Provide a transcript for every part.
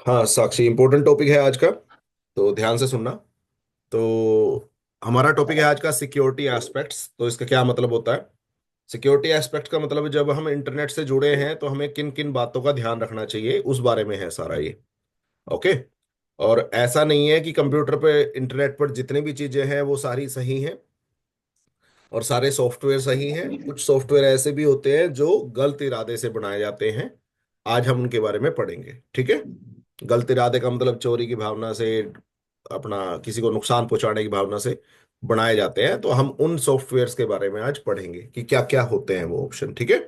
हाँ साक्षी, important topic है आज का। तो ध्यान से सुनना। तो हमारा टॉपिक है आज का सिक्योरिटी एस्पेक्ट्स। तो इसका क्या मतलब होता है? सिक्योरिटी एस्पेक्ट का मतलब है जब हम इंटरनेट से जुड़े हैं तो हमें किन किन बातों का ध्यान रखना चाहिए, उस बारे में है सारा ये। ओके। और ऐसा नहीं है कि कंप्यूटर पे, इंटरनेट पर जितनी भी चीजें हैं वो सारी सही हैं और सारे सॉफ्टवेयर सही हैं। कुछ सॉफ्टवेयर ऐसे भी होते हैं जो गलत इरादे से बनाए जाते हैं। आज हम उनके बारे में पढ़ेंगे, ठीक है। गलत इरादे का मतलब चोरी की भावना से, अपना किसी को नुकसान पहुंचाने की भावना से बनाए जाते हैं। तो हम उन सॉफ्टवेयर्स के बारे में आज पढ़ेंगे कि क्या क्या होते हैं वो ऑप्शन, ठीक है।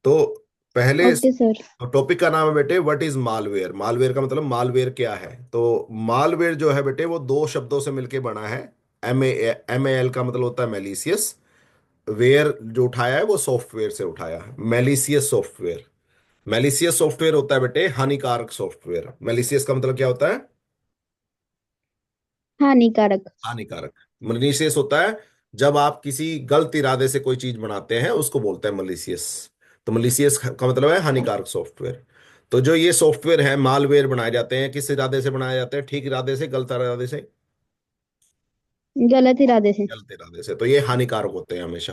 तो पहले ओके सर। टॉपिक का नाम है बेटे, व्हाट इज मालवेयर। मालवेयर का मतलब मालवेयर क्या है। तो मालवेयर जो है बेटे वो दो शब्दों से मिलके बना है। एम ए एल का मतलब होता है मेलिशियस। वेयर जो उठाया है वो सॉफ्टवेयर से उठाया है, मेलिशियस सॉफ्टवेयर। मेलिशियस सॉफ्टवेयर होता है बेटे हानिकारक सॉफ्टवेयर। मेलिशियस का मतलब क्या होता है? हानिकारक। हानिकारक। मलिशियस होता है जब आप किसी गलत इरादे से कोई चीज बनाते हैं, उसको बोलते हैं मलिशियस। तो मलिशियस का मतलब है हानिकारक सॉफ्टवेयर। तो जो ये सॉफ्टवेयर है, मालवेयर, बनाए जाते हैं किस इरादे से बनाए जाते हैं? ठीक इरादे से, गलत इरादे से? गलत इरादे से। गलत इरादे से। तो ये हानिकारक होते हैं हमेशा।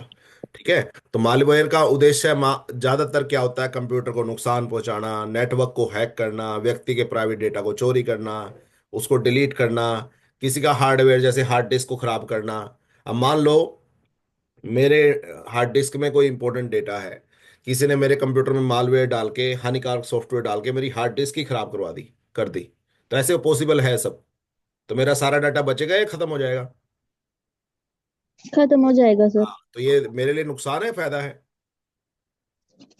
ठीक है। तो मालवेयर का उद्देश्य ज्यादातर क्या होता है? कंप्यूटर को नुकसान पहुंचाना, नेटवर्क को हैक करना, व्यक्ति के प्राइवेट डेटा को चोरी करना, उसको डिलीट करना, किसी का हार्डवेयर जैसे हार्ड डिस्क को खराब करना। अब मान लो मेरे हार्ड डिस्क में कोई इंपॉर्टेंट डेटा है, किसी ने मेरे कंप्यूटर में मालवेयर डाल के, हानिकारक सॉफ्टवेयर डाल के मेरी हार्ड डिस्क ही खराब करवा दी, कर दी। तो ऐसे पॉसिबल है सब। तो मेरा सारा डाटा बचेगा या खत्म हो जाएगा? खत्म हो जाएगा सर। हाँ, तो ये मेरे लिए नुकसान है, फायदा है?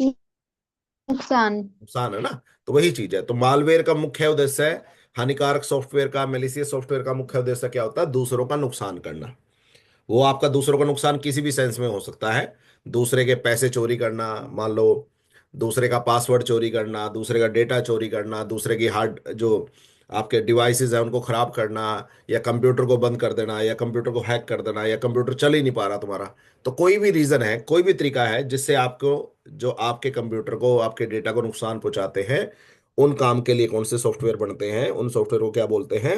नुकसान। नुकसान है ना। तो वही चीज है। तो मालवेयर का मुख्य उद्देश्य है, हानिकारक सॉफ्टवेयर का, मेलिशियस सॉफ्टवेयर का मुख्य उद्देश्य क्या होता है? दूसरों का नुकसान करना। वो आपका दूसरों का नुकसान किसी भी सेंस में हो सकता है। दूसरे के पैसे चोरी करना, मान लो दूसरे का पासवर्ड चोरी करना, दूसरे का डेटा चोरी करना, दूसरे की हार्ड जो आपके डिवाइसेस हैं उनको खराब करना, या कंप्यूटर को बंद कर देना, या कंप्यूटर को हैक कर देना, या कंप्यूटर चल ही नहीं पा रहा तुम्हारा। तो कोई भी रीजन है, कोई भी तरीका है जिससे आपको, जो आपके कंप्यूटर को, आपके डेटा को नुकसान पहुंचाते हैं, उन काम के लिए कौन से सॉफ्टवेयर बनते हैं? उन सॉफ्टवेयर को क्या बोलते हैं?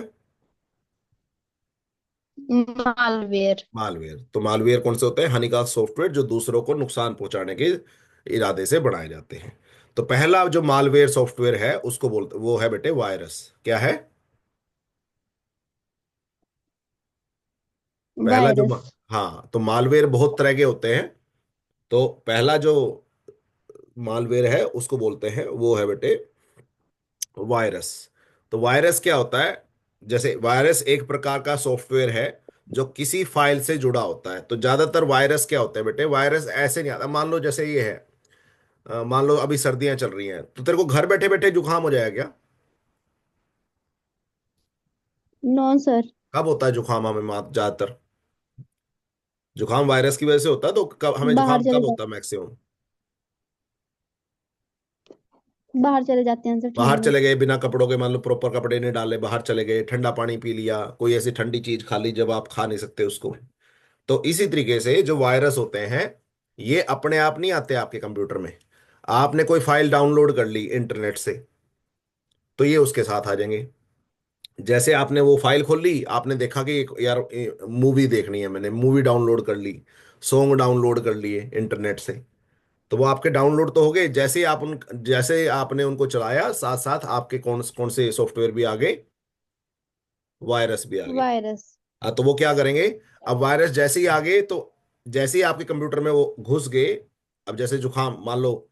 मालवेयर। मालवेयर। तो मालवेयर कौन से होते हैं? हानिकारक सॉफ्टवेयर जो दूसरों को नुकसान पहुंचाने के इरादे से बनाए जाते हैं। तो पहला जो मालवेयर सॉफ्टवेयर है उसको बोलते, वो है बेटे वायरस। क्या है? पहला जो वायरस। हाँ, तो मालवेयर बहुत तरह के होते हैं। तो पहला जो मालवेयर है उसको बोलते हैं, वो है बेटे वायरस। तो वायरस क्या होता है? जैसे वायरस एक प्रकार का सॉफ्टवेयर है जो किसी फाइल से जुड़ा होता है। तो ज्यादातर वायरस क्या होते हैं बेटे? वायरस ऐसे नहीं आता। मान लो जैसे ये है, मान लो अभी सर्दियां चल रही हैं, तो तेरे को घर बैठे बैठे जुकाम हो जाएगा क्या? No sir. कब होता है जुकाम हमें? ज्यादातर जुकाम वायरस की वजह से होता है। तो कब हमें बाहर जुकाम चले कब होता है जाते मैक्सिमम? बाहर चले जाते हैं सर ठंड बाहर में। चले गए बिना कपड़ों के, मान लो प्रॉपर कपड़े नहीं डाले, बाहर चले गए, ठंडा पानी पी लिया, कोई ऐसी ठंडी चीज खा ली जब आप खा नहीं सकते उसको। तो इसी तरीके से जो वायरस होते हैं, ये अपने आप नहीं आते आपके कंप्यूटर में। आपने कोई फाइल डाउनलोड कर ली इंटरनेट से, तो ये उसके साथ आ जाएंगे। जैसे आपने वो फाइल खोल ली, आपने देखा कि यार मूवी देखनी है, मैंने मूवी डाउनलोड कर ली, सॉन्ग डाउनलोड कर लिए इंटरनेट से, तो वो आपके डाउनलोड तो हो गए। जैसे आपने उनको चलाया, साथ साथ आपके कौन कौन से सॉफ्टवेयर भी आ गए, वायरस भी आ गए। वायरस। तो वो क्या करेंगे? अब वायरस जैसे ही आ गए, तो जैसे ही आपके कंप्यूटर में वो घुस गए, अब जैसे जुकाम, मान लो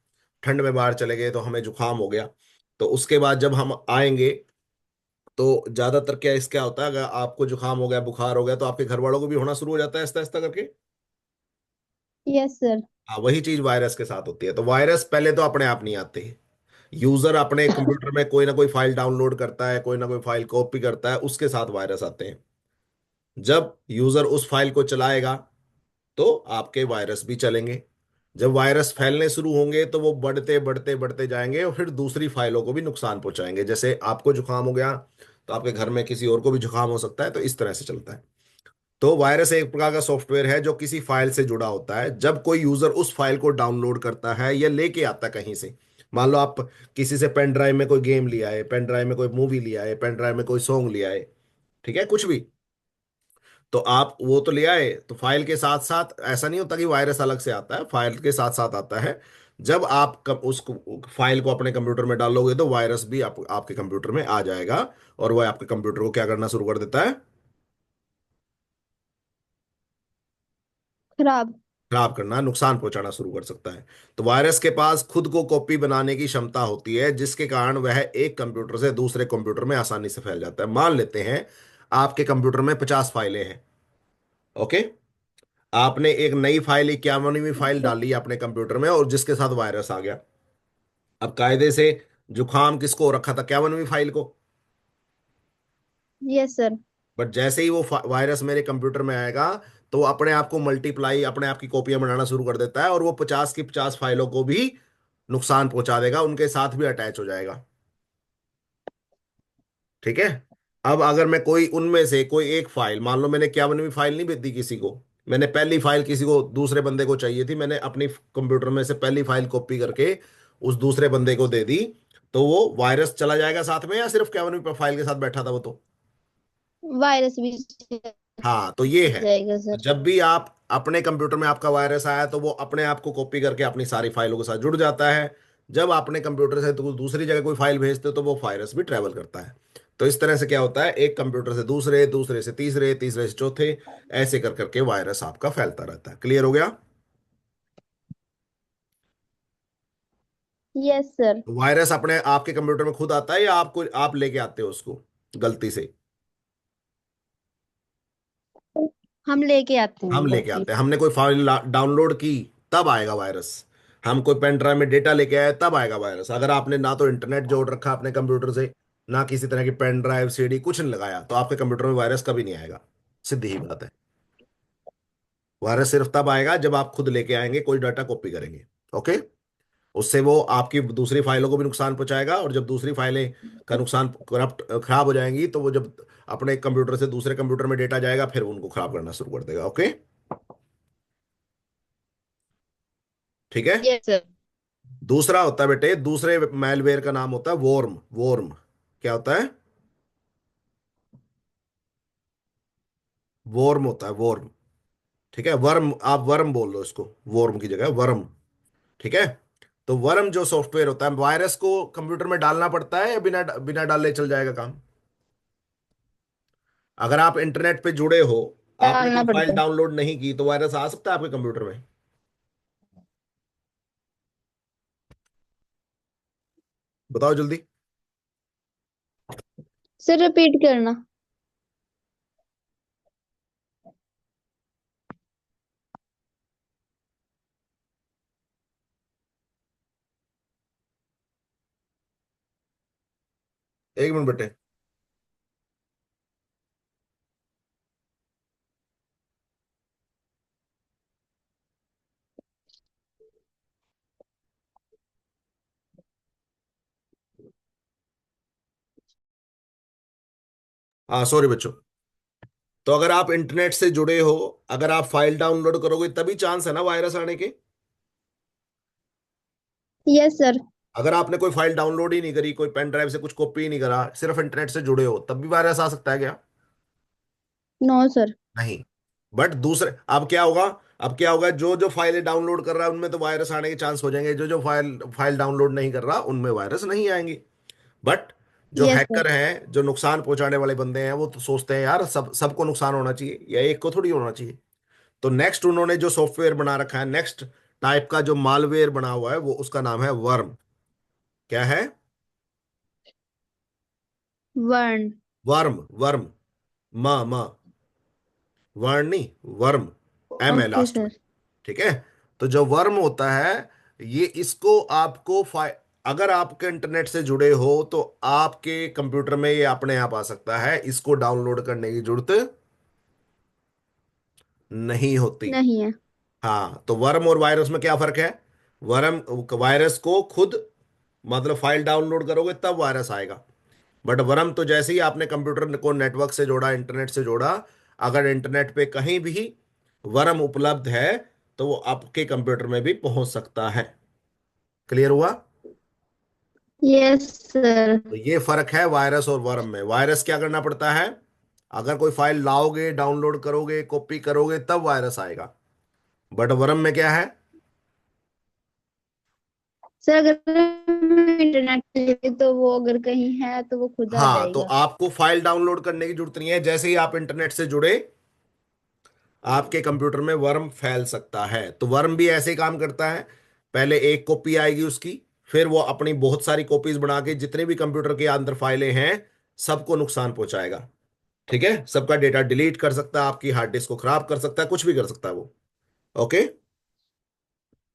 ठंड में बाहर चले गए तो हमें जुकाम हो गया, तो उसके बाद जब हम आएंगे, तो ज्यादातर क्या होता है, अगर आपको जुकाम हो गया, बुखार हो गया, तो आपके घर वालों को भी होना शुरू हो जाता है ऐसा ऐसा करके। Yes sir. हाँ, वही चीज वायरस के साथ होती है। तो वायरस पहले तो अपने आप नहीं आते। यूजर अपने कंप्यूटर में कोई ना कोई फाइल डाउनलोड करता है, कोई ना कोई फाइल कॉपी करता है, उसके साथ वायरस आते हैं। जब यूजर उस फाइल को चलाएगा तो आपके वायरस भी चलेंगे। जब वायरस फैलने शुरू होंगे तो वो बढ़ते बढ़ते बढ़ते जाएंगे और फिर दूसरी फाइलों को भी नुकसान पहुंचाएंगे। जैसे आपको जुकाम हो गया, तो आपके घर में किसी और को भी जुकाम हो सकता है। तो इस तरह से चलता है। तो वायरस एक प्रकार का सॉफ्टवेयर है जो किसी फाइल से जुड़ा होता है। जब कोई यूजर उस फाइल को डाउनलोड करता है या लेके आता है कहीं से, मान लो आप किसी से पेन ड्राइव में कोई गेम लिया है, पेन ड्राइव में कोई मूवी लिया है, पेन ड्राइव में कोई सॉन्ग लिया है, ठीक है, कुछ भी। तो आप वो तो ले आए, तो फाइल के साथ साथ ऐसा नहीं होता कि वायरस अलग से आता है, फाइल के साथ साथ आता है। जब आप उस फाइल को अपने कंप्यूटर में डालोगे तो वायरस भी आपके कंप्यूटर में आ जाएगा, और वो आपके कंप्यूटर को क्या करना शुरू कर देता है? खराब। खराब करना, नुकसान पहुंचाना शुरू कर सकता है। तो वायरस के पास खुद को कॉपी बनाने की क्षमता होती है, जिसके कारण वह एक कंप्यूटर से दूसरे कंप्यूटर में आसानी से फैल जाता है। मान लेते हैं आपके कंप्यूटर में 50 फाइलें हैं, ओके। आपने एक नई फाइल, 51वीं फाइल डाली अपने कंप्यूटर में, और जिसके साथ वायरस आ गया। अब कायदे से जुकाम किसको हो रखा था? 51वीं फाइल को। Yes sir. बट जैसे ही वो वायरस मेरे कंप्यूटर में आएगा, तो वो अपने आप को मल्टीप्लाई, अपने आप की कॉपियां बनाना शुरू कर देता है, और वो 50 की 50 फाइलों को भी नुकसान पहुंचा देगा, उनके साथ भी अटैच हो जाएगा। ठीक है। अब अगर मैं कोई उनमें से कोई एक फाइल, मान लो मैंने 51वीं फाइल नहीं भेज दी किसी को, मैंने पहली फाइल किसी को, दूसरे बंदे को चाहिए थी, मैंने अपनी कंप्यूटर में से पहली फाइल कॉपी करके उस दूसरे बंदे को दे दी, तो वो वायरस चला जाएगा साथ में, या सिर्फ 51वीं फाइल के साथ बैठा था वो तो? वायरस भी चला हाँ, तो ये है। जाएगा तो सर। जब भी आप अपने कंप्यूटर में आपका वायरस आया, तो वो अपने आप को कॉपी करके अपनी सारी फाइलों के साथ जुड़ जाता है। जब आपने कंप्यूटर से तो दूसरी जगह कोई फाइल भेजते हो, तो वो वायरस भी ट्रेवल करता है। तो इस तरह से क्या होता है, एक कंप्यूटर से दूसरे, दूसरे से तीसरे, तीसरे से चौथे, ऐसे कर करके वायरस आपका फैलता रहता है। क्लियर हो गया? Yes sir. वायरस अपने आपके कंप्यूटर में खुद आता है, या आपको आप लेके आते हो उसको गलती से? हम लेके आते हम हैं लेके कॉपी। आते हैं, हमने कोई फाइल डाउनलोड की, तब आएगा वायरस। हम कोई पेन ड्राइव में डेटा लेके आए, तब आएगा वायरस। अगर आपने ना तो इंटरनेट जोड़ रखा अपने कंप्यूटर से, ना किसी तरह की पेन ड्राइव, सीडी कुछ नहीं लगाया, तो आपके कंप्यूटर में वायरस कभी नहीं आएगा। सीधी ही बात है। वायरस सिर्फ तब आएगा जब आप खुद लेके आएंगे, कोई डाटा कॉपी करेंगे, ओके। उससे वो आपकी दूसरी फाइलों को भी नुकसान पहुंचाएगा, और जब दूसरी फाइलें का नुकसान, करप्ट, खराब हो जाएंगी, तो वो जब अपने कंप्यूटर से दूसरे कंप्यूटर में डेटा जाएगा, फिर उनको खराब करना शुरू कर देगा, ओके। ठीक है। Yes sir. दूसरा होता है बेटे, दूसरे मैलवेयर का नाम होता है वॉर्म। वॉर्म क्या होता है? वॉर्म होता है, वॉर्म। ठीक है, वर्म, आप वर्म बोल लो इसको, वॉर्म की जगह वर्म। ठीक है। तो वर्म जो सॉफ्टवेयर होता है, वायरस को कंप्यूटर में डालना पड़ता है, या बिना बिना डाले चल जाएगा काम? अगर आप इंटरनेट पे जुड़े हो, आपने डालना कोई फाइल पड़ता है। डाउनलोड नहीं की, तो वायरस आ सकता है आपके कंप्यूटर में? बताओ जल्दी। सर रिपीट करना। एक मिनट बेटे। हाँ, सॉरी बच्चों। तो अगर आप इंटरनेट से जुड़े हो, अगर आप फाइल डाउनलोड करोगे, तभी चांस है ना वायरस आने के। Yes sir. अगर आपने कोई फाइल डाउनलोड ही नहीं करी, कोई पेन ड्राइव से कुछ कॉपी ही नहीं करा, सिर्फ इंटरनेट से जुड़े हो, तब भी वायरस आ सकता है क्या? No sir. नहीं। बट दूसरे, अब क्या होगा? अब क्या होगा, जो जो फाइलें डाउनलोड कर रहा है उनमें तो वायरस आने के चांस हो जाएंगे, जो जो फाइल फाइल डाउनलोड नहीं कर रहा उनमें वायरस नहीं आएंगे। बट जो यस सर। हैकर हैं, जो नुकसान पहुंचाने वाले बंदे हैं, वो तो सोचते हैं यार सबको नुकसान होना चाहिए, या एक को थोड़ी होना चाहिए। तो नेक्स्ट उन्होंने जो सॉफ्टवेयर बना रखा है, नेक्स्ट टाइप का जो मालवेयर बना हुआ है, वो उसका नाम है वर्म। क्या है? वन। Worm, worm. म म वर्ण नहीं, वर्म। एम है ओके लास्ट में। सर। ठीक है। तो जो वर्म होता है, ये इसको आपको अगर आपके इंटरनेट से जुड़े हो, तो आपके कंप्यूटर में ये अपने आप आ सकता है, इसको डाउनलोड करने की जरूरत नहीं होती। नहीं है। हाँ, तो वर्म और वायरस में क्या फर्क है? वर्म, वायरस को खुद, मतलब फाइल डाउनलोड करोगे तब वायरस आएगा। बट वर्म तो जैसे ही आपने कंप्यूटर को नेटवर्क से जोड़ा, इंटरनेट से जोड़ा, अगर इंटरनेट पे कहीं भी वर्म उपलब्ध है, तो वो आपके कंप्यूटर में भी पहुंच सकता है। क्लियर हुआ? Yes sir. तो ये फर्क है वायरस और वर्म में। वायरस क्या करना पड़ता है, अगर कोई फाइल लाओगे, डाउनलोड करोगे, कॉपी करोगे, तब वायरस आएगा। बट वर्म में क्या है? सर अगर इंटरनेट चाहिए तो वो अगर कहीं है तो वो खुद आ हाँ, तो जाएगा। आपको फाइल डाउनलोड करने की जरूरत नहीं है। जैसे ही आप इंटरनेट से जुड़े, आपके कंप्यूटर में वर्म फैल सकता है। तो वर्म भी ऐसे ही काम करता है। पहले एक कॉपी आएगी उसकी, फिर वो अपनी बहुत सारी कॉपीज बना के जितने भी कंप्यूटर के अंदर फाइलें हैं सबको नुकसान पहुंचाएगा। ठीक है, सबका डेटा डिलीट कर सकता है, आपकी हार्ड डिस्क को खराब कर सकता है, कुछ भी कर सकता है वो। ओके।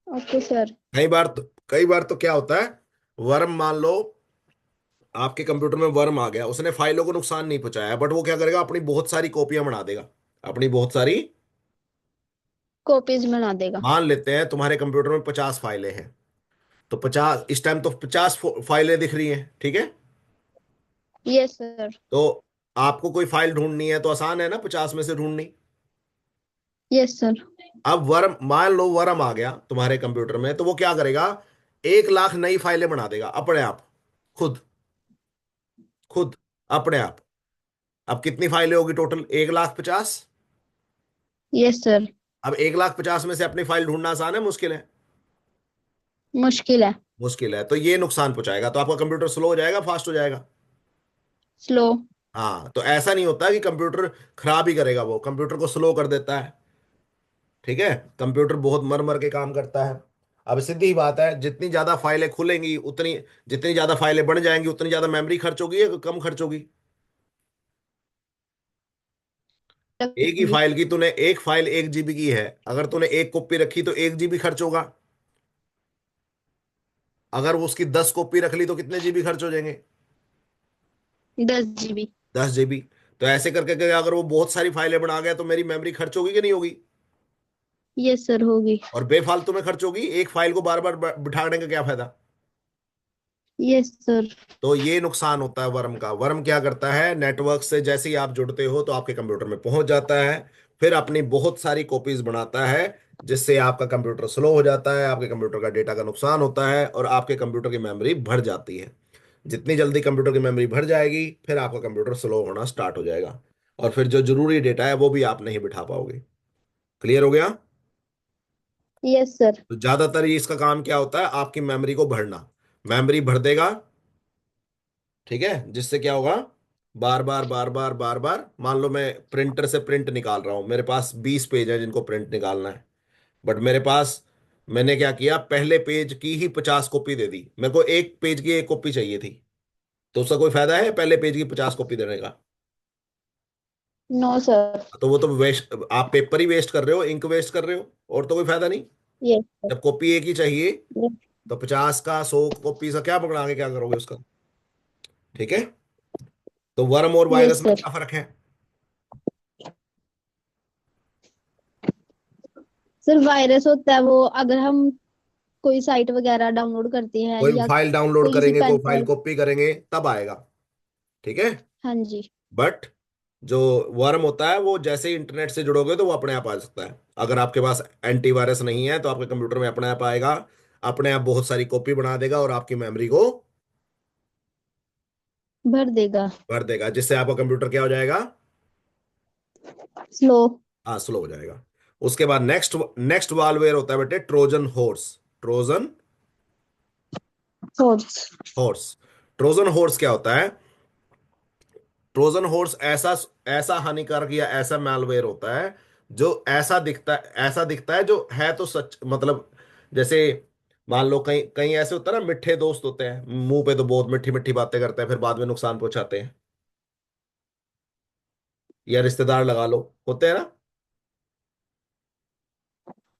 Okay sir. कई बार तो क्या होता है, वर्म मान लो आपके कंप्यूटर में वर्म आ गया, उसने फाइलों को नुकसान नहीं पहुंचाया, बट वो क्या करेगा, अपनी बहुत सारी कॉपियां बना देगा। अपनी बहुत सारी, कॉपीज बना देगा। मान लेते हैं तुम्हारे कंप्यूटर में 50 फाइलें हैं, तो 50 इस टाइम तो 50 फाइलें दिख रही हैं, ठीक है। Yes sir. तो आपको कोई फाइल ढूंढनी है तो आसान है ना, 50 में से ढूंढनी। Yes sir. अब वर्म, मान लो वर्म आ गया तुम्हारे कंप्यूटर में, तो वो क्या करेगा, 1 लाख नई फाइलें बना देगा अपने आप, खुद, खुद, अपने आप। अब कितनी फाइलें होगी टोटल? 1 लाख 50। Yes sir. अब 1 लाख 50 में से अपनी फाइल ढूंढना आसान है, मुश्किल है? मुश्किल है। मुश्किल है। तो ये नुकसान पहुंचाएगा। तो आपका कंप्यूटर स्लो हो जाएगा, फास्ट हो जाएगा? स्लो। हाँ, तो ऐसा नहीं होता कि कंप्यूटर खराब ही करेगा, वो कंप्यूटर को स्लो कर देता है। ठीक है, कंप्यूटर बहुत मर मर के काम करता है। अब सीधी बात है, जितनी ज्यादा फाइलें खुलेंगी उतनी, जितनी ज्यादा फाइलें बढ़ जाएंगी उतनी ज्यादा मेमोरी खर्च होगी या कम खर्च होगी? एक ही फाइल की, तूने एक फाइल 1 GB की है, अगर तूने एक कॉपी रखी तो 1 GB खर्च होगा। अगर वो उसकी 10 कॉपी रख ली तो कितने जीबी खर्च हो जाएंगे? 10 GB। 10 GB। तो ऐसे करके अगर वो बहुत सारी फाइलें बना गया तो मेरी मेमोरी खर्च होगी कि नहीं होगी? यस सर होगी। और बेफालतू में खर्च होगी, एक फाइल को बार बार बिठाने का क्या फायदा? Yes sir. तो ये नुकसान होता है वर्म का। वर्म क्या करता है, नेटवर्क से जैसे ही आप जुड़ते हो तो आपके कंप्यूटर में पहुंच जाता है, फिर अपनी बहुत सारी कॉपीज बनाता है, जिससे आपका कंप्यूटर स्लो हो जाता है, आपके कंप्यूटर का डेटा का नुकसान होता है, और आपके कंप्यूटर की मेमोरी भर जाती है। जितनी जल्दी कंप्यूटर की मेमोरी भर जाएगी, फिर आपका कंप्यूटर स्लो होना स्टार्ट हो जाएगा, और फिर जो जरूरी डेटा है वो भी आप नहीं बिठा पाओगे। क्लियर हो गया? Yes sir. तो ज्यादातर ये इसका काम क्या होता है, आपकी मेमोरी को भरना। मेमोरी भर देगा, ठीक है, जिससे क्या होगा, बार बार बार बार बार बार, मान लो मैं प्रिंटर से प्रिंट निकाल रहा हूं, मेरे पास 20 पेज है जिनको प्रिंट निकालना है, बट मेरे पास, मैंने क्या किया, पहले पेज की ही 50 कॉपी दे दी, मेरे को एक पेज की एक कॉपी चाहिए थी। तो उसका कोई फायदा है पहले पेज की 50 कॉपी देने का? No sir. तो वो तो वेस्ट, आप पेपर ही वेस्ट कर रहे हो, इंक वेस्ट कर रहे हो, और तो कोई फायदा नहीं। Yes sir. जब कॉपी एक ही चाहिए, तो 50 का 100 कॉपी का क्या पकड़ा के क्या करोगे उसका? ठीक है। तो वर्म और वायरस यस में सर। क्या फर्क है? सर वायरस होता है वो अगर हम कोई साइट वगैरह डाउनलोड करते हैं कोई या फाइल डाउनलोड कोई सी करेंगे, पेन कोई फाइल ड्राइव। कॉपी करेंगे, तब आएगा। ठीक है। हाँ जी। बट जो वर्म होता है, वो जैसे ही इंटरनेट से जुड़ोगे तो वो अपने आप आ सकता है। अगर आपके पास एंटीवायरस नहीं है तो आपके कंप्यूटर में अपने आप आएगा, अपने आप बहुत सारी कॉपी बना देगा और आपकी मेमोरी को भर देगा। भर देगा, जिससे आपका कंप्यूटर क्या हो जाएगा, स्लो। हाँ, स्लो हो जाएगा। उसके बाद नेक्स्ट नेक्स्ट वालवेयर होता है बेटे, Trojan horse. Trojan thoughts. Horse. Trojan horse क्या होता है? ट्रोजन हॉर्स ऐसा ऐसा हानिकारक या ऐसा मैलवेयर होता है जो ऐसा दिखता है जो है तो सच, मतलब जैसे, मान लो कहीं कहीं ऐसे होता है ना, मिठे दोस्त होते हैं, मुंह पे तो बहुत मीठी मीठी बातें करते हैं, फिर बाद में नुकसान पहुंचाते हैं। या रिश्तेदार लगा लो, होते हैं ना,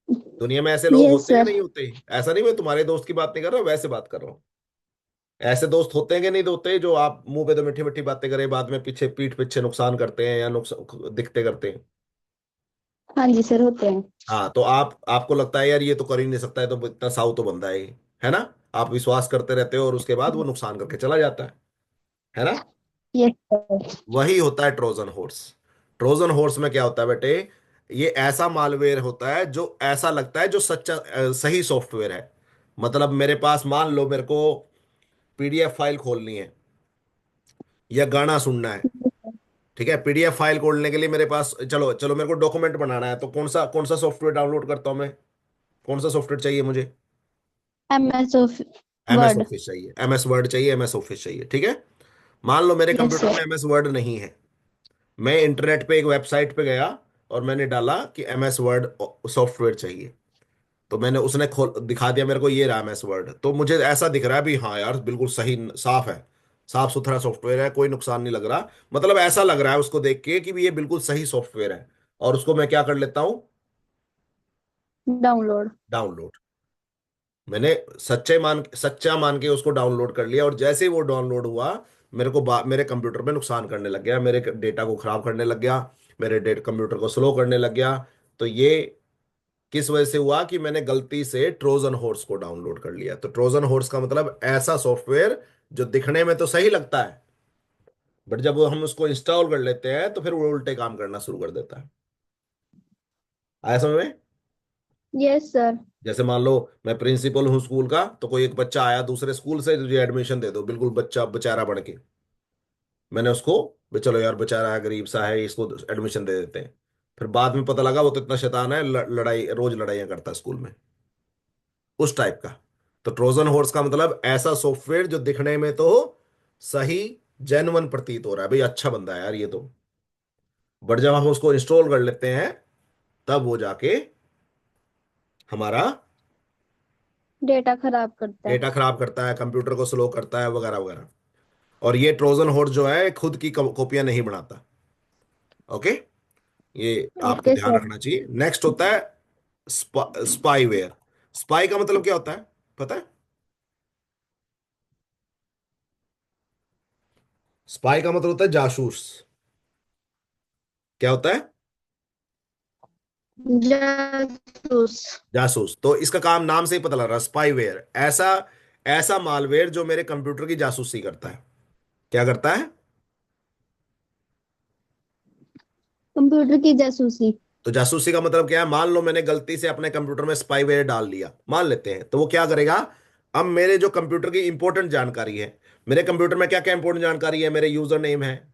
दुनिया में ऐसे लोग यस होते हैं, सर। नहीं होते? ऐसा नहीं, मैं तुम्हारे दोस्त की बात नहीं कर रहा हूं, वैसे बात कर रहा हूँ। ऐसे दोस्त होते हैं कि नहीं होते, जो आप मुंह पे तो मीठी मीठी बातें करें, बाद में पीछे पीठ पीछे नुकसान करते हैं या नुकसान दिखते करते हैं। हाँ जी सर होते हैं। हाँ, तो आपको लगता है यार ये तो कर ही नहीं सकता है, तो इतना साउ तो बंदा है ये, है ना? आप विश्वास करते रहते हो और उसके बाद वो नुकसान करके चला जाता है ना? Yes sir. वही होता है ट्रोजन हॉर्स। ट्रोजन हॉर्स में क्या होता है बेटे, ये ऐसा मालवेयर होता है जो ऐसा लगता है जो सच्चा सही सॉफ्टवेयर है। मतलब मेरे पास, मान लो मेरे को पीडीएफ फाइल खोलनी है या गाना सुनना है। ठीक है, पीडीएफ फाइल खोलने के लिए मेरे पास, चलो चलो मेरे को डॉक्यूमेंट बनाना है, तो कौन सा सॉफ्टवेयर डाउनलोड करता हूँ मैं? कौन सा सॉफ्टवेयर चाहिए मुझे? MS MS word. ऑफिस चाहिए, एमएस वर्ड चाहिए, एमएस ऑफिस चाहिए। ठीक है, मान लो मेरे यस कंप्यूटर सर। में एमएस वर्ड नहीं है। मैं इंटरनेट पे एक वेबसाइट पे गया और मैंने डाला कि एमएस वर्ड सॉफ्टवेयर चाहिए। तो मैंने, उसने खोल दिखा दिया मेरे को, ये रहा एमएस वर्ड। तो मुझे ऐसा दिख रहा है भी, हाँ यार बिल्कुल सही, साफ है, साफ सुथरा सॉफ्टवेयर है, कोई नुकसान नहीं लग रहा। मतलब ऐसा लग रहा है उसको देख के कि भी ये बिल्कुल सही सॉफ्टवेयर है। और उसको मैं क्या कर लेता हूँ? डाउनलोड। डाउनलोड। मैंने सच्चा मान के उसको डाउनलोड कर लिया, और जैसे ही वो डाउनलोड हुआ, मेरे कंप्यूटर में नुकसान करने लग गया, मेरे डेटा को खराब करने लग गया, मेरे कंप्यूटर को स्लो करने लग गया। तो ये किस वजह से हुआ? कि मैंने गलती से ट्रोजन हॉर्स को डाउनलोड कर लिया। तो ट्रोजन हॉर्स का मतलब ऐसा सॉफ्टवेयर जो दिखने में तो सही लगता है, बट जब वो हम उसको इंस्टॉल कर लेते हैं तो फिर वो उल्टे काम करना शुरू कर देता है। आया समझ में? Yes sir. जैसे मान लो मैं प्रिंसिपल हूँ स्कूल का, तो कोई एक बच्चा आया दूसरे स्कूल से, तुझे एडमिशन दे दो, बिल्कुल बच्चा बेचारा बन के। मैंने उसको, भी चलो यार बेचारा है, गरीब सा है, इसको एडमिशन दे देते हैं। फिर बाद में पता लगा वो तो इतना शैतान है, लड़ाई, रोज लड़ाइयाँ करता है स्कूल में, उस टाइप का। तो ट्रोजन हॉर्स का मतलब ऐसा सॉफ्टवेयर जो दिखने में तो सही, जेन्युइन प्रतीत हो रहा है, भाई अच्छा बंदा है यार ये तो, बट जब हम उसको इंस्टॉल कर लेते हैं तब वो जाके हमारा डेटा खराब करता है। डेटा खराब करता है, कंप्यूटर को स्लो करता है, वगैरह वगैरह। और ये ट्रोजन हॉर्स जो है खुद की कॉपियां नहीं बनाता। ओके, ये आपको ओके ध्यान सर। रखना चाहिए। नेक्स्ट होता है स्पाईवेयर। स्पाई का मतलब क्या होता है, पता है? स्पाई का मतलब होता है जासूस। क्या होता है? जासूस। जासूस। तो इसका काम नाम से ही पता लग रहा है, स्पाईवेयर। ऐसा ऐसा मालवेयर जो मेरे कंप्यूटर की जासूसी करता है। क्या करता है? कंप्यूटर की जासूसी। तो जासूसी का मतलब क्या है? मान लो मैंने गलती से अपने कंप्यूटर में स्पाईवेयर डाल लिया, मान लेते हैं, तो वो क्या करेगा? अब मेरे जो कंप्यूटर की इंपॉर्टेंट जानकारी है, मेरे कंप्यूटर में क्या क्या इंपॉर्टेंट जानकारी है? मेरे यूजर नेम है,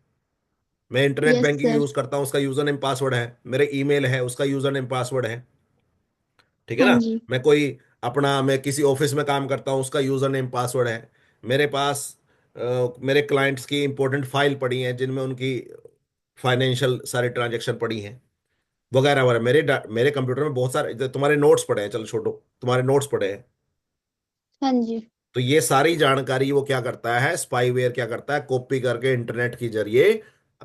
मैं internet yes banking sir. Use करता हूं, उसका यूजर नेम पासवर्ड है, मेरे ईमेल है, उसका यूजर नेम पासवर्ड है। ठीक है हाँ ना? जी। मैं किसी ऑफिस में काम करता हूँ, उसका यूजर नेम पासवर्ड है। मेरे पास मेरे क्लाइंट्स की इंपॉर्टेंट फाइल पड़ी हैं जिनमें उनकी फाइनेंशियल सारी ट्रांजैक्शन पड़ी हैं, वगैरह वगैरह। मेरे कंप्यूटर में बहुत सारे, जो तुम्हारे नोट्स पड़े हैं, चलो छोटो, तुम्हारे नोट्स पड़े हैं। हाँ जी। तो ये सारी जानकारी वो क्या करता है, स्पाईवेयर क्या करता है, कॉपी करके इंटरनेट के जरिए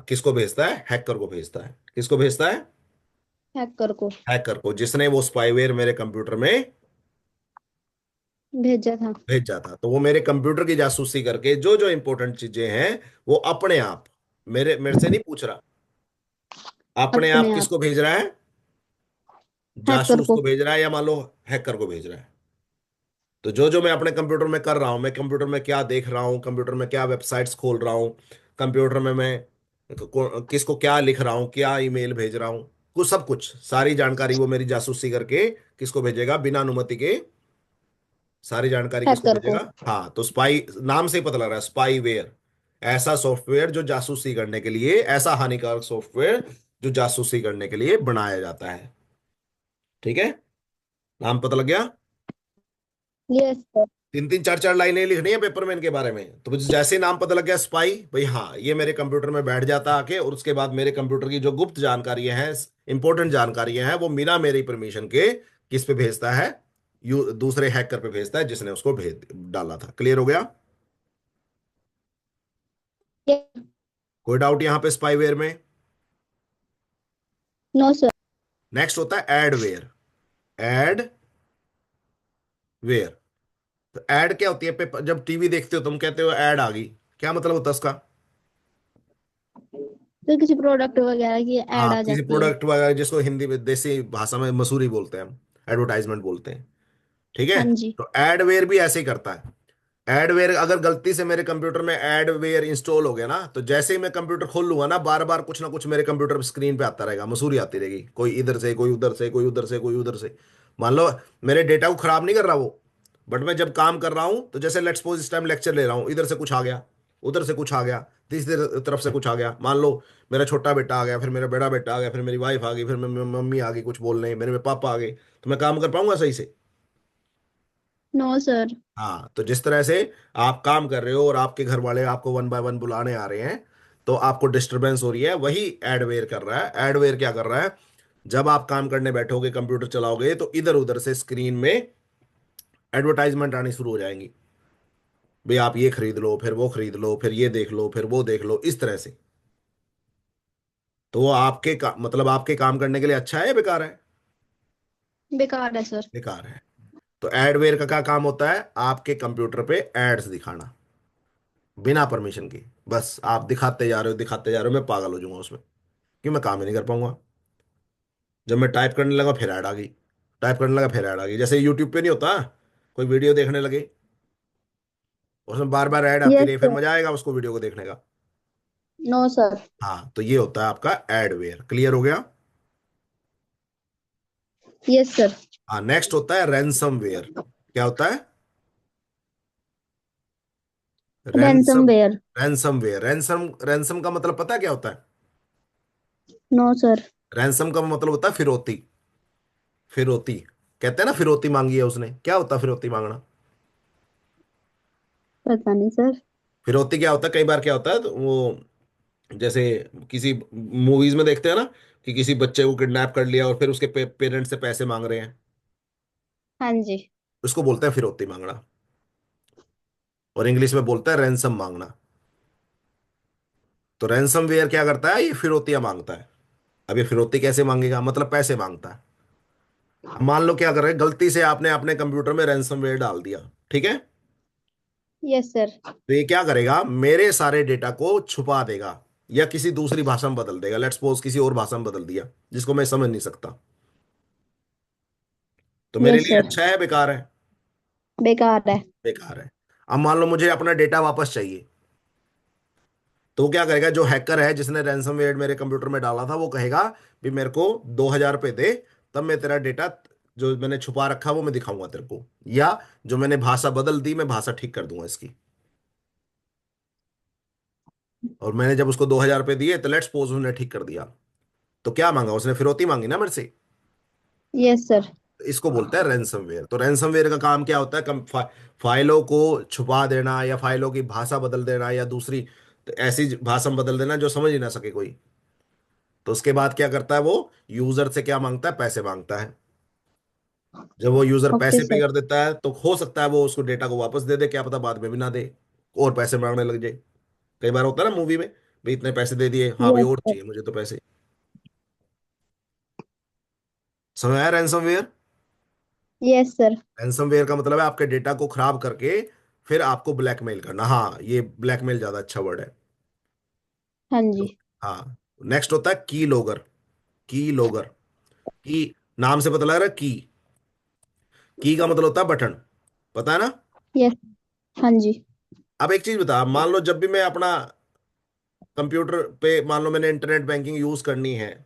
किसको भेजता है? हैकर को भेजता है। किसको भेजता है? हैकर को। हैकर को, जिसने वो स्पाईवेयर मेरे कंप्यूटर में भेजा था। भेजा था। तो वो मेरे कंप्यूटर की जासूसी करके जो जो इंपॉर्टेंट चीजें हैं, वो अपने आप, मेरे मेरे से नहीं पूछ रहा, अपने आप अपने आप। किसको भेज रहा है? हैकर जासूस को। को भेज रहा है, या मान लो हैकर को भेज रहा है। तो जो जो मैं अपने कंप्यूटर में कर रहा हूँ, मैं कंप्यूटर में क्या देख रहा हूँ, कंप्यूटर में क्या वेबसाइट्स खोल रहा हूँ, कंप्यूटर में मैं किसको क्या लिख रहा हूँ, क्या ईमेल भेज रहा हूँ, कुछ सब कुछ सारी जानकारी वो मेरी जासूसी करके किसको भेजेगा? बिना अनुमति के सारी जानकारी किसको हैकर को। भेजेगा? हाँ, तो स्पाई नाम से ही पता लग रहा है, स्पाईवेयर। ऐसा सॉफ्टवेयर जो जासूसी करने के लिए, ऐसा हानिकारक सॉफ्टवेयर जो जासूसी करने के लिए बनाया जाता है। ठीक है, नाम पता लग गया? Yes sir. तीन तीन चार चार लाइनें लिखनी है पेपर में इनके बारे में। तो मुझे जैसे ही नाम पता लग गया स्पाई, भाई हाँ ये मेरे कंप्यूटर में बैठ जाता आके, और उसके बाद मेरे कंप्यूटर की जो गुप्त जानकारियां हैं, इंपॉर्टेंट जानकारियां हैं, वो बिना मेरी परमिशन के किस पे भेजता है? दूसरे हैकर पे भेजता है, जिसने उसको भेज डाला था। क्लियर हो गया? कोई डाउट यहाँ पे स्पाईवेयर में? No sir. नेक्स्ट होता है एडवेयर। एडवेयर। तो एड क्या होती है? जब टीवी देखते हो तुम कहते हो एड आ गई, क्या मतलब होता है उसका? तो किसी प्रोडक्ट वगैरह की ऐड हाँ, आ किसी जाती है। प्रोडक्ट वगैरह, जिसको हिंदी में देसी भाषा में मसूरी बोलते हैं हम, एडवर्टाइजमेंट बोलते हैं। ठीक है, हाँ जी। तो एडवेयर भी ऐसे ही करता है। एडवेयर, अगर गलती से मेरे कंप्यूटर में एडवेयर इंस्टॉल हो गया ना, तो जैसे ही मैं कंप्यूटर खोल लूंगा ना, बार बार कुछ ना कुछ मेरे कंप्यूटर स्क्रीन पे आता रहेगा, मसूरी आती रहेगी, कोई इधर से, कोई उधर से, कोई उधर से, कोई उधर से। मान लो मेरे डेटा को खराब नहीं कर रहा वो, बट मैं जब काम कर रहा हूं तो जैसे लेट्स सपोज इस टाइम लेक्चर ले रहा हूं, इधर से कुछ आ गया, उधर से कुछ आ गया, तीसरी तरफ से कुछ आ गया, मान लो मेरा छोटा बेटा आ गया, फिर मेरा बड़ा बेटा आ गया, फिर मेरी वाइफ आ गई, फिर मेरी मम्मी आ गई कुछ बोलने, मेरे पापा आ गए, तो मैं काम कर पाऊंगा सही से? No sir. हाँ, तो जिस तरह से आप काम कर रहे हो और आपके घर वाले आपको वन बाय वन बुलाने आ रहे हैं, तो आपको डिस्टरबेंस हो रही है, वही एडवेयर कर रहा है। एडवेयर क्या कर रहा है? जब आप काम करने बैठोगे, कंप्यूटर चलाओगे, तो इधर उधर से स्क्रीन में एडवर्टाइजमेंट आनी शुरू हो जाएंगी। भाई आप ये खरीद लो, फिर वो खरीद लो, फिर ये देख लो, फिर वो देख लो, इस तरह से। तो वो मतलब आपके काम करने के लिए अच्छा है या बेकार है? बेकार है सर। बेकार है। तो एडवेयर का क्या काम होता है? आपके कंप्यूटर पे एड्स दिखाना, बिना परमिशन के। बस आप दिखाते जा रहे हो, दिखाते जा रहे हो, मैं पागल हो जाऊंगा उसमें, कि मैं काम ही नहीं कर पाऊंगा। जब मैं टाइप करने लगा फिर ऐड आ गई, टाइप करने लगा फिर ऐड आ गई, जैसे यूट्यूब पे नहीं होता, कोई वीडियो देखने लगे, उसमें बार बार ऐड आती यस रही, फिर सर। मजा आएगा उसको वीडियो को देखने का। No sir. हाँ, तो ये होता है आपका एडवेयर। क्लियर हो गया? Yes sir. हाँ, नेक्स्ट होता है रैंसमवेयर। क्या होता है? Ransom ransomware. Ransomware ransom ransom का मतलब पता है क्या होता है? No sir. रैंसम का मतलब होता है फिरौती। फिरौती कहते हैं ना, फिरौती मांगी है उसने। क्या होता है फिरौती मांगना? पता नहीं सर। फिरौती क्या होता है? कई बार क्या होता है, तो वो जैसे किसी मूवीज में देखते हैं ना, कि किसी बच्चे को किडनैप कर लिया और फिर उसके पेरेंट्स से पैसे मांग रहे हैं, हाँ जी। उसको बोलते हैं फिरौती मांगना। और इंग्लिश में बोलते हैं रैंसम मांगना। तो रैंसम वेयर क्या करता है? ये फिरौतियां मांगता है। अब ये फिरौती कैसे मांगेगा? मतलब पैसे मांगता है। अब मान लो क्या कर रहे हैं, गलती से आपने अपने कंप्यूटर में रैंसम वेयर डाल दिया, ठीक है? Yes sir. तो ये क्या करेगा? मेरे सारे डेटा को छुपा देगा, या किसी दूसरी भाषा में बदल देगा। लेट्स सपोज किसी और भाषा में बदल दिया जिसको मैं समझ नहीं सकता। तो मेरे यस लिए सर। अच्छा है बेकार है? बेकार है। बेकार है। अब मान लो मुझे अपना डेटा वापस चाहिए, तो वो क्या करेगा? जो हैकर है जिसने रैंसमवेयर मेरे कंप्यूटर में डाला था, वो कहेगा भी मेरे को 2,000 रुपये दे, तब मैं तेरा डेटा जो मैंने छुपा रखा वो मैं दिखाऊंगा तेरे को, या जो मैंने भाषा बदल दी मैं भाषा ठीक कर दूंगा इसकी। और मैंने जब उसको 2,000 रुपये दिए, तो लेट्स सपोज उसने ठीक कर दिया, तो क्या मांगा उसने? फिरौती मांगी ना मेरे से। Yes sir. तो इसको बोलते हैं रैंसमवेयर। तो रैंसमवेयर का काम क्या होता है? फाइलों को छुपा देना, या फाइलों की भाषा बदल देना, या दूसरी तो ऐसी भाषा में बदल देना जो समझ ही ना सके कोई। तो उसके बाद क्या करता है वो? यूजर से क्या मांगता है? पैसे मांगता है। जब वो यूजर ओके पैसे पे सर। कर देता है, तो हो सकता है वो उसको डेटा को वापस दे दे, क्या पता बाद में भी ना दे, और पैसे मांगने लग जाए। कई बार होता है ना मूवी में, भाई इतने पैसे दे दिए, हाँ भाई यस और सर। चाहिए मुझे तो पैसे। समझ आया रैंसमवेयर? Yes sir. रैंसमवेयर का मतलब है आपके डेटा को खराब करके फिर आपको ब्लैकमेल करना। हाँ, ये ब्लैकमेल ज्यादा अच्छा वर्ड है। हाँ तो जी। हाँ, नेक्स्ट होता है की लोगर। की लोगर, की नाम से पता लग रहा है की। की का मतलब होता है बटन, पता है ना? यस। हाँ जी। अब एक चीज बता, मान लो जब भी मैं अपना कंप्यूटर पे, मान लो मैंने इंटरनेट बैंकिंग यूज करनी है,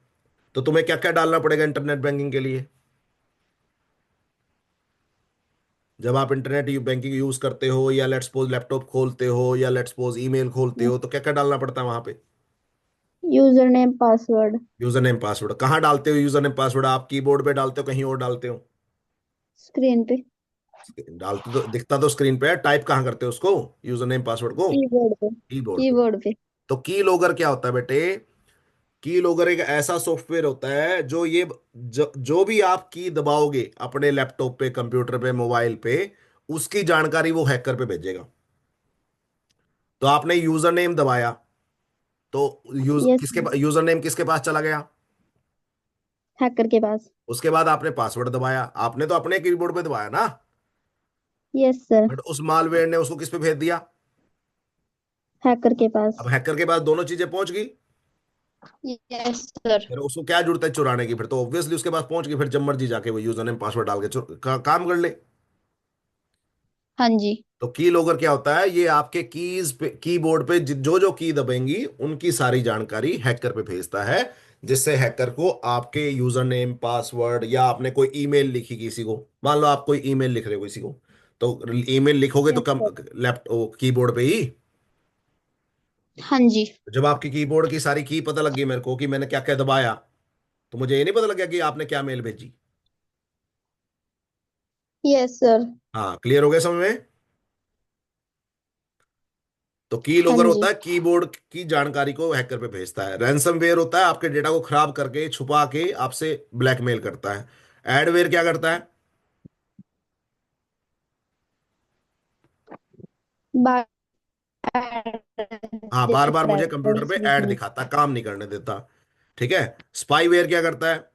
तो तुम्हें क्या क्या डालना पड़ेगा इंटरनेट बैंकिंग के लिए? जब आप इंटरनेट बैंकिंग यूज करते हो, या लेट्स सपोज लैपटॉप खोलते हो, या लेट्स सपोज ईमेल खोलते हो, तो क्या क्या डालना पड़ता है वहां पे? User name password. User name password. कहाँ डालते हो यूजर नेम पासवर्ड? आप कीबोर्ड पे डालते हो, कहीं और डालते हो? स्क्रीन पे। डालते तो दिखता तो स्क्रीन पे है, टाइप कहाँ करते हो उसको, यूजर नेम पासवर्ड को? कीबोर्ड पे। कीबोर्ड पे। कीबोर्ड पे। तो की लोगर क्या होता है बेटे? की लोगर एक ऐसा सॉफ्टवेयर होता है जो जो भी आप की दबाओगे अपने लैपटॉप पे, कंप्यूटर पे, मोबाइल पे, उसकी जानकारी वो हैकर पे भेजेगा। तो आपने यूजर नेम दबाया, तो यस सर। यूजर नेम किसके पास चला गया? हैकर के पास। उसके बाद आपने पासवर्ड दबाया, आपने तो अपने कीबोर्ड पे दबाया ना, यस सर। बट उस मालवेयर ने उसको किस पे भेज दिया? हैकर के पास। अब हैकर के पास दोनों चीजें पहुंच गई। Yes sir. फिर उसको क्या जरूरत है चुराने की? फिर तो ऑब्वियसली उसके पास पहुंच गई, फिर जब मर्जी जाके वो यूजर नेम पासवर्ड डाल के काम कर ले। हाँ जी। तो की लॉगर क्या होता है? ये आपके कीज पे, कीबोर्ड पे जो जो की दबेंगी उनकी सारी जानकारी हैकर पे भेजता है, जिससे हैकर को आपके यूजर नेम पासवर्ड, या आपने कोई ईमेल लिखी किसी को, मान लो आप कोई ईमेल लिख रहे हो किसी को, तो ईमेल लिखोगे तो yes come sir. Laptop keyboard पे ही। हाँ जी। जब आपकी कीबोर्ड की सारी की पता लगी मेरे को कि मैंने क्या क्या दबाया, तो मुझे ये नहीं पता लगा कि आपने क्या मेल भेजी। Yes sir. हाँ, क्लियर हो गया समझ में? तो की हाँ लॉगर होता जी। है कीबोर्ड की जानकारी को हैकर पे भेजता है। रैंसमवेयर होता है आपके डेटा को खराब करके छुपा के आपसे ब्लैकमेल करता है। एडवेयर क्या करता है? बार हाँ, बार बार देखता है मुझे कंप्यूटर पे बीच ऐड में। दिखाता, काम नहीं करने देता। ठीक है। स्पाईवेयर क्या करता है?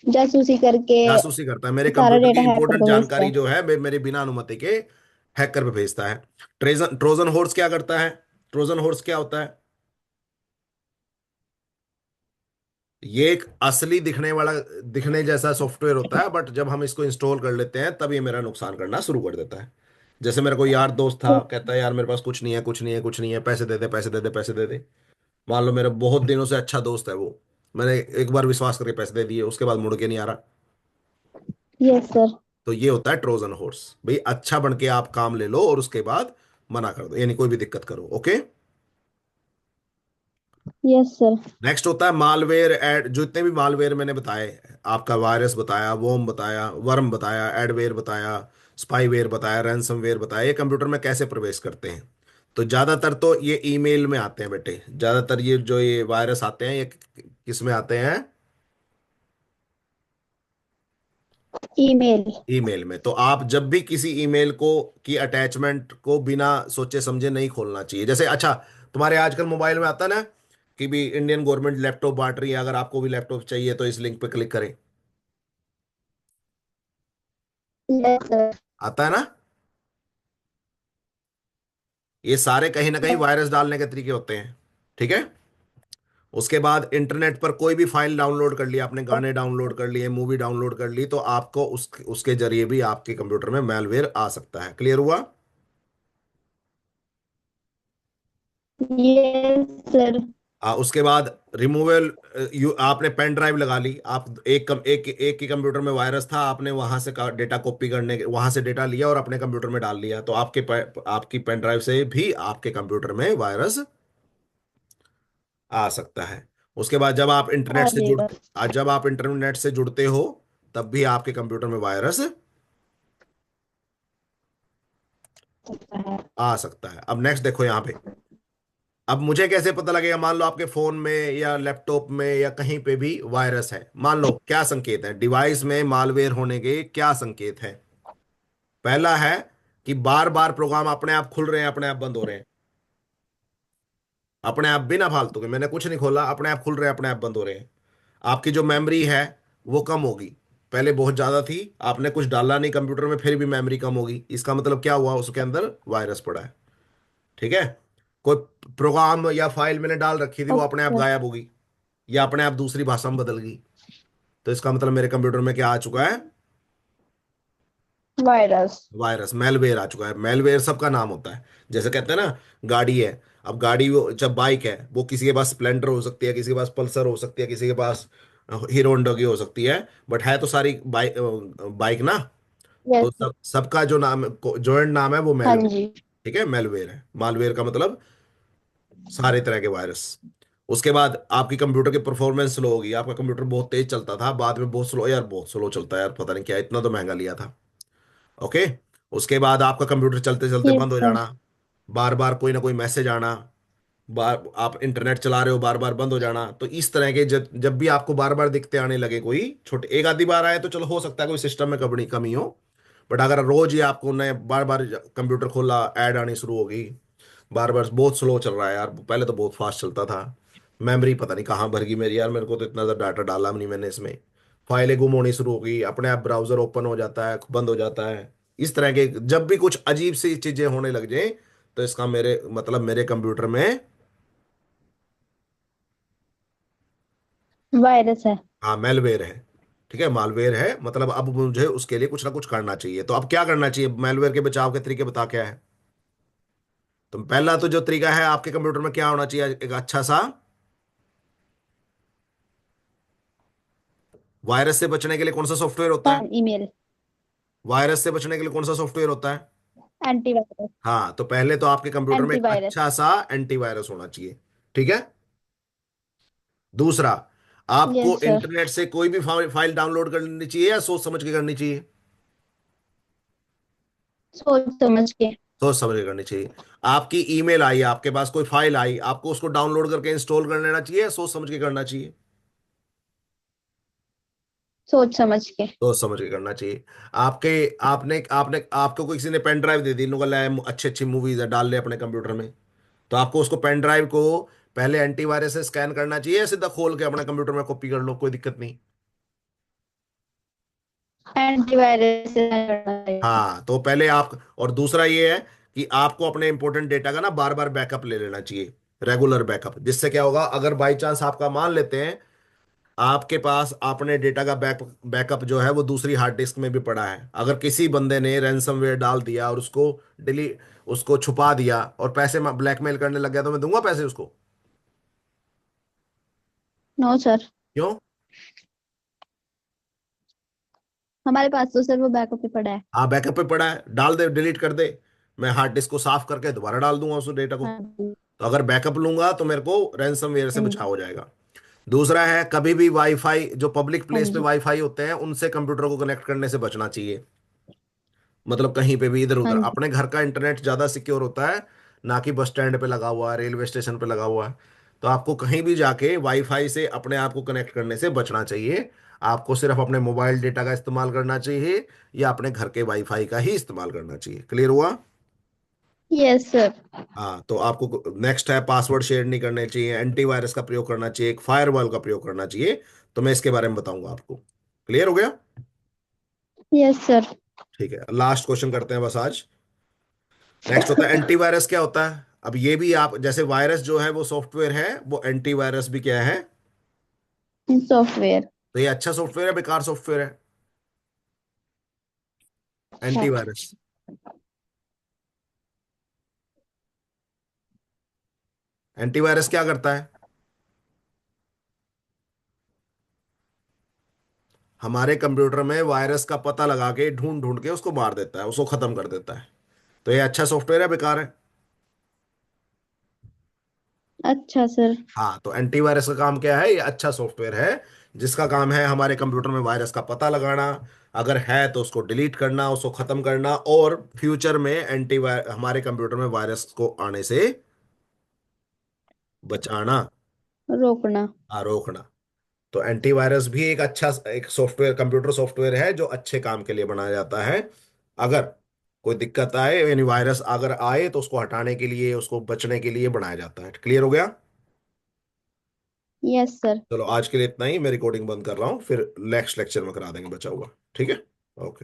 जासूसी करके जासूसी करता है, मेरे सारा कंप्यूटर की डेटा हैकर इंपॉर्टेंट को भेजता जानकारी है। जो है मेरे बिना अनुमति के हैकर पे भेजता है। ट्रेजन ट्रोजन हॉर्स क्या करता है? ट्रोजन हॉर्स क्या होता है? ये एक असली दिखने जैसा सॉफ्टवेयर होता है, बट जब हम इसको इंस्टॉल कर लेते हैं तब ये मेरा नुकसान करना शुरू कर देता है। जैसे मेरा कोई यार दोस्त था, कहता है यार मेरे पास कुछ नहीं है, कुछ नहीं है, कुछ नहीं है, पैसे दे दे, पैसे दे दे, पैसे दे दे। मान लो मेरा बहुत दिनों से अच्छा दोस्त है वो, मैंने एक बार विश्वास करके पैसे दे दिए, उसके बाद मुड़ के नहीं आ रहा। Yes sir. तो ये होता है ट्रोजन हॉर्स। भाई अच्छा बन के आप काम ले लो और उसके बाद मना कर दो, यानी कोई भी दिक्कत करो। ओके। Yes sir. नेक्स्ट होता है मालवेयर एड। जो इतने भी मालवेयर मैंने बताए, आपका वायरस बताया, वोम बताया, वर्म बताया, एडवेयर बताया, स्पाईवेयर बताया, रैंसमवेयर बताया, ये कंप्यूटर में कैसे प्रवेश करते हैं। तो ज्यादातर तो ये ईमेल में आते हैं बेटे, ज्यादातर ये वायरस आते हैं, ये किस में आते हैं? ईमेल। ईमेल में। तो आप जब भी किसी ईमेल को की अटैचमेंट को बिना सोचे समझे नहीं खोलना चाहिए। जैसे अच्छा, तुम्हारे आजकल मोबाइल में आता ना कि भी इंडियन गवर्नमेंट लैपटॉप बांट रही है, अगर आपको भी लैपटॉप चाहिए तो इस लिंक पे क्लिक करें। Yes sir. आता है ना? ये सारे कहीं ना कहीं वायरस डालने के तरीके होते हैं। ठीक है। उसके बाद इंटरनेट पर कोई भी फाइल डाउनलोड कर लिया आपने, गाने डाउनलोड कर लिए, मूवी डाउनलोड कर ली, तो आपको उसके जरिए भी आपके कंप्यूटर में मैलवेयर आ सकता है। क्लियर हुआ? Yes sir. उसके बाद रिमूवल। आपने पेन ड्राइव लगा ली, आप एक ही कंप्यूटर में वायरस था, आपने वहां से डेटा कॉपी वहां से डेटा लिया और अपने कंप्यूटर में डाल लिया, तो आपकी पेन ड्राइव से भी आपके कंप्यूटर में वायरस आ सकता है। उसके बाद आ जाएगा। जब आप इंटरनेट से जुड़ते हो, तब भी आपके कंप्यूटर में वायरस सकता है। आ सकता है। अब नेक्स्ट देखो यहाँ पे। अब मुझे कैसे पता लगेगा? मान लो आपके फोन में या लैपटॉप में या कहीं पे भी वायरस है, मान लो, क्या संकेत है डिवाइस में मालवेयर होने के? क्या संकेत है? पहला है कि बार बार प्रोग्राम अपने आप खुल रहे हैं, अपने आप बंद हो रहे हैं, अपने आप बिना फालतू के, मैंने कुछ नहीं खोला, अपने आप खुल रहे हैं, अपने आप बंद हो रहे हैं। आपकी जो मेमोरी है वो कम होगी, पहले बहुत ज्यादा थी, आपने कुछ डाला नहीं कंप्यूटर में फिर भी मेमोरी कम होगी, इसका मतलब क्या हुआ? उसके अंदर वायरस पड़ा है। ठीक है। कोई प्रोग्राम या फाइल मैंने डाल रखी थी, वो अपने आप ओके। गायब होगी, या अपने आप दूसरी भाषा में बदल गई, तो इसका मतलब मेरे कंप्यूटर में क्या आ चुका है? वायरस। वायरस, मेलवेयर आ चुका है। मेलवेयर सबका नाम होता है। जैसे कहते हैं ना, गाड़ी है, अब गाड़ी जब बाइक है, वो किसी के पास स्प्लेंडर हो सकती है, किसी के पास पल्सर हो सकती है, किसी के पास हीरो होंडा की हो सकती है, बट है तो सारी बाइक बाइक ना। यस तो सर। सबका जो नाम, जॉइंट नाम है वो हाँ मेलवेयर। जी। ठीक है, मेलवेयर है। मालवेयर का मतलब सारे तरह के वायरस। उसके बाद आपकी कंप्यूटर की परफॉर्मेंस स्लो होगी, आपका कंप्यूटर बहुत तेज चलता था, बाद में बहुत स्लो, यार बहुत स्लो चलता है यार, पता नहीं क्या इतना तो महंगा लिया था। ओके। उसके बाद आपका कंप्यूटर चलते चलते यस बंद हो सर। जाना, बार बार कोई ना कोई मैसेज आना, बार आप इंटरनेट चला रहे हो बार बार बंद हो जाना। तो इस तरह के जब भी आपको बार बार दिखते आने लगे, कोई छोटे एक आधी बार आए तो चलो हो सकता है कोई सिस्टम में कमी कमी हो, बट अगर रोज ही आपको नए बार बार कंप्यूटर खोला, ऐड आनी शुरू हो गई, बार बार बहुत स्लो चल रहा है यार, पहले तो बहुत फास्ट चलता था, मेमोरी पता नहीं कहाँ भर गई मेरी यार, मेरे को तो इतना ज़्यादा डाटा डाला भी नहीं मैंने इसमें, फाइलें गुम होनी शुरू हो गई, अपने आप ब्राउजर ओपन हो जाता है, बंद हो जाता है, इस तरह के जब भी कुछ अजीब सी चीजें होने लग जाए, तो इसका मेरे मतलब मेरे कंप्यूटर में, वायरस है। हाँ, मेलवेयर है। ठीक है, मालवेयर है, मतलब अब मुझे उसके लिए कुछ ना कुछ करना चाहिए। तो अब क्या करना चाहिए? मेलवेयर के बचाव के तरीके बता क्या है। तो पहला तो जो तरीका है, आपके कंप्यूटर में क्या होना चाहिए? एक अच्छा सा वायरस से बचने के लिए कौन सा सॉफ्टवेयर होता है? Spam email. वायरस से बचने के लिए कौन सा सॉफ्टवेयर होता है? एंटीवायरस। हाँ, तो पहले तो आपके कंप्यूटर में एक एंटीवायरस। अच्छा सा एंटीवायरस होना चाहिए। ठीक है। दूसरा, आपको यस सर। इंटरनेट से कोई भी फाइल डाउनलोड करनी चाहिए या सोच समझ के करनी चाहिए? सोच समझ के। सोच समझ के करनी चाहिए। आपकी ईमेल आई, आपके पास कोई फाइल आई, आपको उसको डाउनलोड करके इंस्टॉल कर लेना चाहिए या सोच समझ के करना चाहिए? सोच समझ के। सोच समझ के करना चाहिए। आपके आपने आपने आपको किसी ने पेन ड्राइव दे दी, इन्होंने कहा अच्छी अच्छी मूवीज है, डाल ले अपने कंप्यूटर में। तो आपको उसको पेन ड्राइव को पहले एंटीवायरस से स्कैन करना चाहिए या सीधा खोल के अपने कंप्यूटर में कॉपी कर लो, कोई दिक्कत नहीं? एंटीवायरस से करना चाहिए। हाँ, तो पहले आप, और दूसरा ये है कि आपको अपने इंपॉर्टेंट डेटा का ना बार बार बैकअप ले लेना चाहिए, रेगुलर बैकअप। जिससे क्या होगा, अगर बाई चांस आपका मान लेते हैं आपके पास अपने डेटा का बैकअप जो है वो दूसरी हार्ड डिस्क में भी पड़ा है, अगर किसी बंदे ने रैंसमवेयर डाल दिया और उसको डिलीट, उसको छुपा दिया और पैसे ब्लैकमेल करने लग गया, तो मैं दूंगा पैसे उसको? No sir. क्यों? हमारे पास तो सर वो बैकअप पे पड़ा है। हाँ, बैकअप पे पड़ा है, डाल दे, डिलीट कर दे, मैं हार्ड डिस्क को साफ करके दोबारा डाल दूंगा उस डेटा को। हाँ जी। तो अगर बैकअप लूंगा तो मेरे को रैंसमवेयर से हाँ बचाव जी। हो जाएगा। दूसरा है, कभी भी वाईफाई, जो पब्लिक हाँ प्लेस पे जी। वाईफाई होते हैं उनसे कंप्यूटर को कनेक्ट करने से बचना चाहिए। मतलब कहीं पे भी इधर हाँ उधर, जी। अपने घर का इंटरनेट ज्यादा सिक्योर होता है, ना कि बस स्टैंड पे लगा हुआ है, रेलवे स्टेशन पे लगा हुआ है। तो आपको कहीं भी जाके वाईफाई से अपने आप को कनेक्ट करने से बचना चाहिए। आपको सिर्फ अपने मोबाइल डेटा का इस्तेमाल करना चाहिए या अपने घर के वाईफाई का ही इस्तेमाल करना चाहिए। क्लियर हुआ? Yes sir. हाँ, तो आपको नेक्स्ट है, पासवर्ड शेयर नहीं करने चाहिए, एंटीवायरस का प्रयोग करना चाहिए, एक फायरवॉल का प्रयोग करना चाहिए। तो मैं इसके बारे में बताऊंगा आपको। क्लियर हो गया? Yes sir. ठीक है, लास्ट क्वेश्चन करते हैं बस आज। नेक्स्ट होता है एंटीवायरस। क्या होता है? अब ये भी आप, जैसे वायरस जो है वो सॉफ्टवेयर है, वो एंटीवायरस भी क्या है? सॉफ्टवेयर। तो ये अच्छा सॉफ्टवेयर है, बेकार सॉफ्टवेयर है? अच्छा। एंटीवायरस, एंटीवायरस क्या करता है? हमारे कंप्यूटर में वायरस का पता लगा के ढूंढ ढूंढ के उसको मार देता है, उसको खत्म कर देता है। तो ये अच्छा सॉफ्टवेयर है, बेकार है? अच्छा सर। हाँ, तो एंटीवायरस का काम क्या है? ये अच्छा सॉफ्टवेयर है जिसका काम है हमारे कंप्यूटर में वायरस का पता लगाना, अगर है तो उसको डिलीट करना, उसको खत्म करना, और फ्यूचर में हमारे कंप्यूटर में वायरस को आने से बचाना, रोकना। रोकना। तो एंटीवायरस भी एक अच्छा एक सॉफ्टवेयर, कंप्यूटर सॉफ्टवेयर है जो अच्छे काम के लिए बनाया जाता है। अगर कोई दिक्कत आए, यानी वायरस अगर आए तो उसको हटाने के लिए, उसको बचने के लिए बनाया जाता है। क्लियर हो गया? Yes sir. चलो, आज के लिए इतना ही, मैं रिकॉर्डिंग बंद कर रहा हूँ, फिर नेक्स्ट लेक्चर में करा देंगे बचा हुआ। ठीक है। ओके।